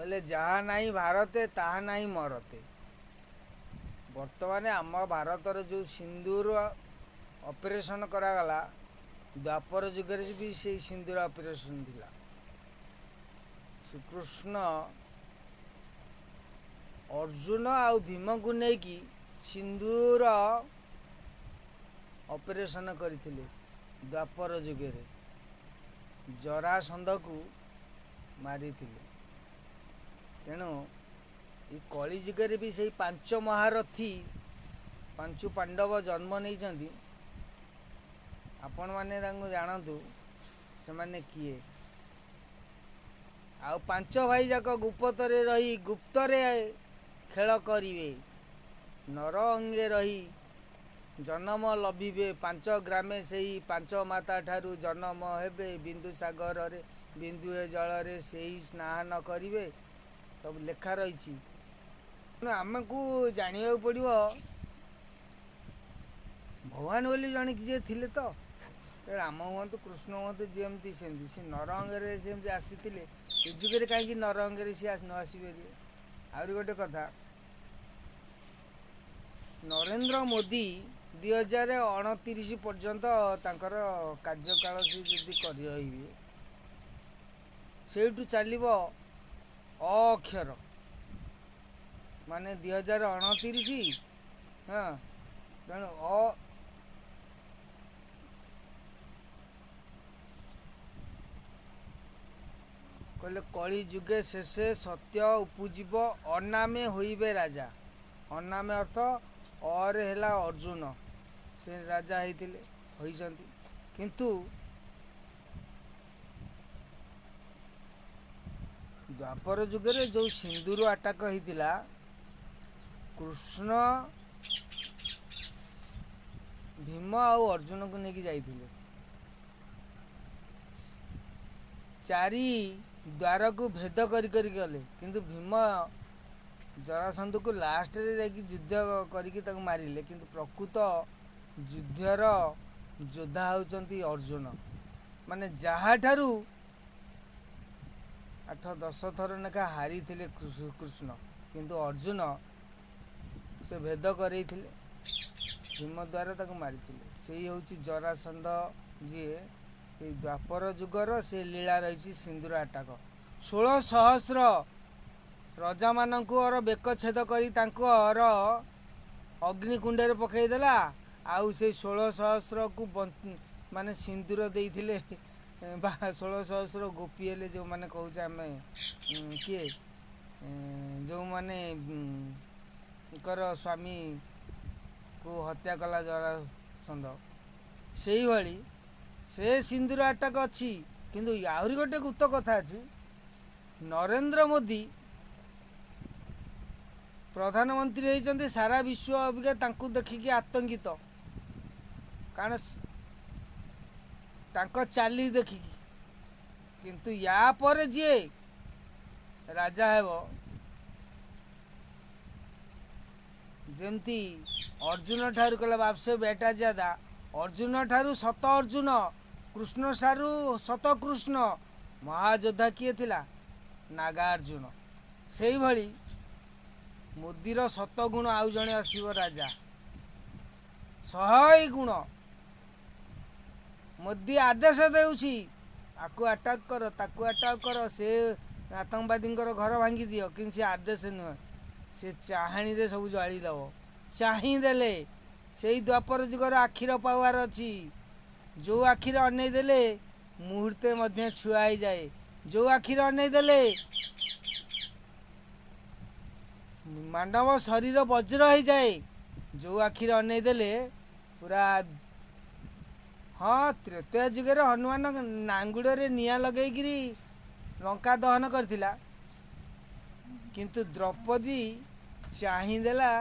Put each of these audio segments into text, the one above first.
କହିଲେ ଯାହା ନାହିଁ ଭାରତେ ତାହା ନାହିଁ ମରତେ। ବର୍ତ୍ତମାନ ଆମ ଭାରତର ଯେଉଁ ସିନ୍ଦୁର ଅପରେସନ୍ କରାଗଲା, ଦ୍ୱାପର ଯୁଗରେ ବି ସେଇ ସିନ୍ଦୁର ଅପରେସନ୍ ଥିଲା। ଶ୍ରୀକୃଷ୍ଣ ଅର୍ଜୁନ ଆଉ ଭୀମକୁ ନେଇକି ସିନ୍ଦୁର ଅପରେସନ୍ କରିଥିଲେ ଦ୍ୱାପର ଯୁଗରେ, ଜରାସନ୍ଧକୁ ମାରିଥିଲେ। ତେଣୁ ଏ କଳି ଯୁଗରେ ବି ସେଇ ପାଞ୍ଚ ମହାରଥୀ, ପାଞ୍ଚ ପାଣ୍ଡବ ଜନ୍ମ ନେଇଛନ୍ତି। ଆପଣମାନେ ତାଙ୍କୁ ଜାଣନ୍ତୁ ସେମାନେ କିଏ। ଆଉ ପାଞ୍ଚ ଭାଇ ଯାକ ଗୁପ୍ତରେ ରହି ଗୁପ୍ତରେ ଖେଳ କରିବେ, ନର ଅଙ୍ଗେ ରହି ଜନମ ଲଭିବେ। ପାଞ୍ଚ ଗ୍ରାମେ ସେଇ ପାଞ୍ଚ ମାତା ଠାରୁ ଜନମ ହେବେ, ବିନ୍ଦୁ ସାଗରରେ ବିନ୍ଦୁଏ ଜଳରେ ସେଇ ସ୍ନାନ କରିବେ। ସବୁ ଲେଖା ରହିଛି। ତେଣୁ ଆମକୁ ଜାଣିବାକୁ ପଡ଼ିବ ଭଗବାନ ବୋଲି ଜଣେ କିଏ ଥିଲେ ତ। ରାମ ହୁଅନ୍ତୁ କୃଷ୍ଣ ହୁଅନ୍ତୁ ଯେମିତି ସେମିତି, ସେ ନର ଅଙ୍ଗରେ ସେମିତି ଆସିଥିଲେ, ଏ ଯୁଗରେ କାହିଁକି ନର ଅଙ୍ଗରେ ସିଏ ନ ଆସିପାରିବେ। ଆହୁରି ଗୋଟେ କଥା, ନରେନ୍ଦ୍ର ମୋଦି 2029 ପର୍ଯ୍ୟନ୍ତ ତାଙ୍କର କାର୍ଯ୍ୟକାଳ ସେ ଯଦି କରି ରହିବେ, ସେଇଠୁ ଚାଲିବ ଅ ଅକ୍ଷର, ମାନେ 2029। ହଁ, ତେଣୁ କହିଲେ କଳି ଯୁଗେ ଶେଷେ ସତ୍ୟ ଉପୁଜିବ, ଅନାମେ ହୋଇବେ ରାଜା। ଅନାମେ ଅର୍ଥ ଅରେ ହେଲା ଅର୍ଜୁନ, ସେ ରାଜା ହେଇଥିଲେ, ହୋଇଛନ୍ତି। କିନ୍ତୁ ଦ୍ୱାପର ଯୁଗରେ ଯେଉଁ ସିନ୍ଦୁର ଆଟାକ ହେଇଥିଲା, କୃଷ୍ଣ ଭୀମ ଆଉ ଅର୍ଜୁନକୁ ନେଇକି ଯାଇଥିଲେ। ଚାରି ଦ୍ୱାରକୁ ଭେଦ କରି କରି ଗଲେ, କିନ୍ତୁ ଭୀମ ଜରାସନ୍ଧକୁ ଲାଷ୍ଟରେ ଯାଇକି ଯୁଦ୍ଧ କରିକି ତାକୁ ମାରିଲେ। କିନ୍ତୁ ପ୍ରକୃତ ଯୁଦ୍ଧର ଯୋଦ୍ଧା ହେଉଛନ୍ତି ଅର୍ଜୁନ। ମାନେ ଯାହାଠାରୁ 8-10 ଥର ଲେଖା ହାରିଥିଲେ କୃଷ୍ଣ, କିନ୍ତୁ ଅର୍ଜୁନ ସେ ଭେଦ କରେଇଥିଲେ, ଭୀମ ଦ୍ୱାରା ତାକୁ ମାରିଥିଲେ। ସେଇ ହେଉଛି ଜରାସନ୍ଧ, ଯିଏ ସେଇ ଦ୍ୱାପର ଯୁଗର ସେ ଲୀଳା ରହିଛି ସିନ୍ଦୁର ଆଟାକ। 16 ସହସ୍ର ରଜାମାନଙ୍କର ବେକଚ୍ଛେଦ କରି ତାଙ୍କର ଅଗ୍ନିକୁଣ୍ଡରେ ପକାଇଦେଲା। ଆଉ ସେଇ 16 ସହସ୍ରକୁ ମାନେ ସିନ୍ଦୁର ଦେଇଥିଲେ, ବା 16 ସହସ୍ର ଗୋପୀ ହେଲେ ଯେଉଁମାନେ କହୁଛେ ଆମେ, କିଏ ଯେଉଁମାନେ ଙ୍କର ସ୍ୱାମୀକୁ ହତ୍ୟା କଲା ଜରାସନ୍ଧ, ସେଇଭଳି ସେ ସିନ୍ଦୁର ଆଟାକ ଅଛି। କିନ୍ତୁ ଆହୁରି ଗୋଟେ ଗୁପ୍ତ କଥା ଅଛି, ନରେନ୍ଦ୍ର ମୋଦି ପ୍ରଧାନମନ୍ତ୍ରୀ ହେଇଛନ୍ତି, ସାରା ବିଶ୍ୱ ଅବିକା ତାଙ୍କୁ ଦେଖିକି ଆତଙ୍କିତ। କାରଣ ତାଙ୍କ ଚାଲି ଦେଖିକି। କିନ୍ତୁ ୟା ପରେ ଯିଏ ରାଜା ହେବ, ଯେମିତି ଅର୍ଜୁନ ଠାରୁ କହିଲା ବାପସେ ବେଟା ଜ୍ୟାଦା, ଅର୍ଜୁନ ଠାରୁ ଶତ ଅର୍ଜୁନ, କୃଷ୍ଣ ଠାରୁ ଶତ କୃଷ୍ଣ। ମହାଯୋଦ୍ଧା କିଏ ଥିଲା? ନାଗାର୍ଜୁନ। ସେଇଭଳି ମୋଦିର 7 ଗୁଣ ଆଉ ଜଣେ ଆସିବ ରାଜା, 100 ଗୁଣ। ମୋଦି ଆଦେଶ ଦେଉଛି, ଆକୁ ଆଟାକ୍ କର, ତାକୁ ଆଟାକ୍ କର, ସେ ଆତଙ୍କବାଦୀଙ୍କର ଘର ଭାଙ୍ଗି ଦିଅ। କିନ୍ତୁ ସେ ଆଦେଶ ନୁହେଁ, ସେ ଚାହାଣୀରେ ସବୁ ଜାଳିଦେବ। ଚାହିଁ ଦେଲେ ସେଇ ଦ୍ୱାପର ଯୁଗର ଆଖିର ପାୱାର ଅଛି। ଯେଉଁ ଆଖିରେ ଅନେଇ ଦେଲେ ମୁହୂର୍ତ୍ତେ ମଧ୍ୟ ଛୁଆ ହେଇଯାଏ। ଯେଉଁ ଆଖିରେ ଅନେଇ ଦେଲେ ମାନବ ଶରୀର ବଜ୍ର ହେଇଯାଏ। ଯେଉଁ ଆଖିରେ ଅନେଇ ଦେଲେ ପୁରା। ହଁ, ତ୍ରେତୟା ଯୁଗରେ ହନୁମାନ ନାଙ୍ଗୁଡ଼ରେ ନିଆଁ ଲଗେଇକିରି ଲଙ୍କା ଦହନ କରିଥିଲା। କିନ୍ତୁ ଦ୍ରୌପଦୀ ଚାହିଁଦେଲା,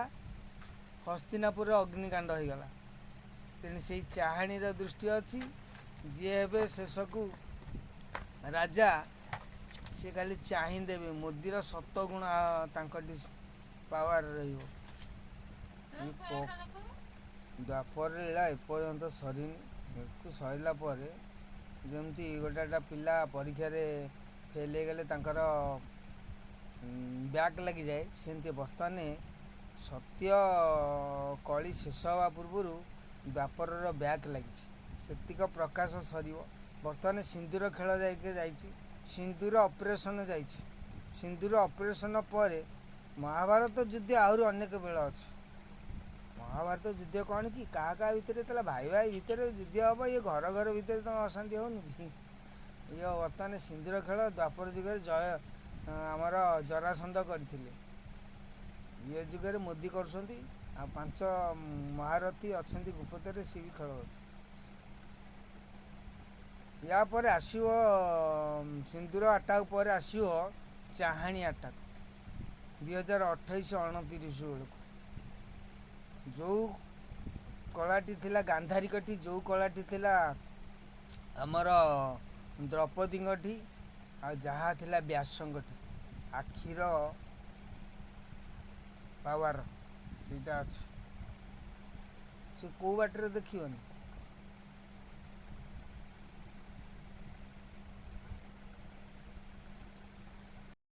ହସ୍ତିନାପୁରରେ ଅଗ୍ନିକାଣ୍ଡ ହୋଇଗଲା। ତେଣୁ ସେଇ ଚାହାଣୀର ଦୃଷ୍ଟି ଅଛି। ଯିଏ ହେବେ ଶେଷକୁ ରାଜା, ସେ ଖାଲି ଚାହିଁ ଦେବେ। ମୋଦିର 7 ଗୁଣ ତାଙ୍କଠି ପାୱାର ରହିବ। ଦ୍ୱାପର ଲୀଳା ଏପର୍ଯ୍ୟନ୍ତ ସରିନି। ଏକୁ ସରିଲା ପରେ ଯେମିତି ଗୋଟେ ପିଲା ପରୀକ୍ଷାରେ ଫେଲ୍ ହେଇଗଲେ ତାଙ୍କର ବ୍ୟାକ୍ ଲାଗିଯାଏ, ସେମିତି ବର୍ତ୍ତମାନ ସତ୍ୟ କଳି ଶେଷ ହେବା ପୂର୍ବରୁ ଦ୍ୱାପରର ବ୍ୟାକ୍ ଲାଗିଛି। ସେତିକ ପ୍ରକାଶ ସରିବ। ବର୍ତ୍ତମାନ ସିନ୍ଦୁର ଖେଳ ଯାଇଛି, ସିନ୍ଦୁର ଅପରେସନ୍ ଯାଇଛି। ସିନ୍ଦୁର ଅପରେସନ୍ ପରେ ମହାଭାରତ ଯୁଦ୍ଧ ଆହୁରି ଅନେକ ବେଳ ଅଛି। ମହାଭାରତ ଯୁଦ୍ଧ କ'ଣ କି କାହା କାହା ଭିତରେ ଯେତେବେଳେ ଭାଇ ଭାଇ ଭିତରେ ଯୁଦ୍ଧ ହେବ, ଇଏ ଘର ଘର ଭିତରେ ତମ ଅଶାନ୍ତି ହେଉନି କି? ଇଏ ବର୍ତ୍ତମାନ ସିନ୍ଦୁର ଖେଳ ଦ୍ୱାପର ଯୁଗରେ ଆମର ଜରାସନ୍ଧ କରିଥିଲେ, ଇଏ ଯୁଗରେ ମୋଦି କରୁଛନ୍ତି। ଆଉ 5 ମହାରଥୀ ଅଛନ୍ତି ଗୁପ୍ତରେ, ସିଏ ବି ଖେଳ। ୟା ପରେ ଆସିବ ସିନ୍ଦୁର ଆଟାକ୍ ପରେ ଆସିବ ଚାହାଣି ଆଟାକ୍ 2028-29 ବେଳକୁ। ଯେଉଁ କଳାଟି ଥିଲା ଗାନ୍ଧାରିକଠି, ଯେଉଁ କଳାଟି ଥିଲା ଆମର ଦ୍ରୌପଦୀଙ୍କଠି, ଆଉ ଯାହା ଥିଲା ବ୍ୟାସଙ୍କଠି, ଆଖିର ପାୱାର ସେଇଟା ଅଛି। ସେ କେଉଁ ବାଟରେ ଦେଖିବନି,